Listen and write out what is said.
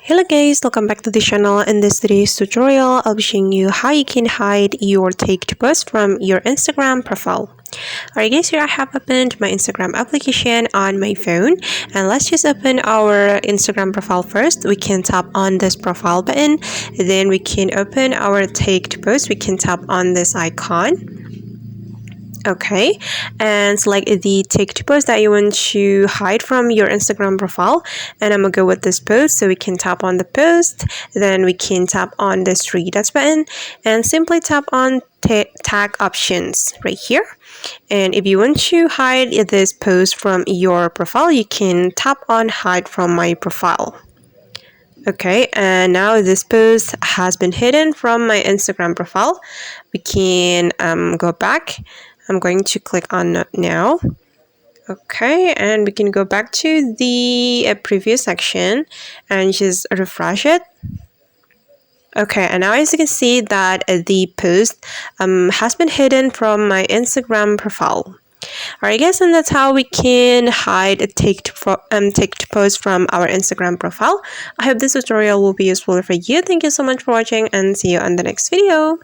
Hello guys, welcome back to the channel. In this today's tutorial, I'll be showing you how you can hide your tagged post from your Instagram profile. Alright guys, here I have opened my Instagram application on my phone, and let's just open our Instagram profile first. We can tap on this profile button, then we can open our tagged post. We can tap on this icon. Okay, and select the tagged post that you want to hide from your Instagram profile, and I'm gonna go with this post. So we can tap on the post, then we can tap on this three dots button and simply tap on tag options right here. And if you want to hide this post from your profile, you can tap on hide from my profile. Okay, and now this post has been hidden from my Instagram profile. We can go back. I'm going to click on now. Okay, and we can go back to the previous section and just refresh it. Okay, and now as you can see that the post has been hidden from my Instagram profile. Alright guys, and that's how we can hide a tagged post from our Instagram profile. I hope this tutorial will be useful for you. Thank you so much for watching and see you on the next video.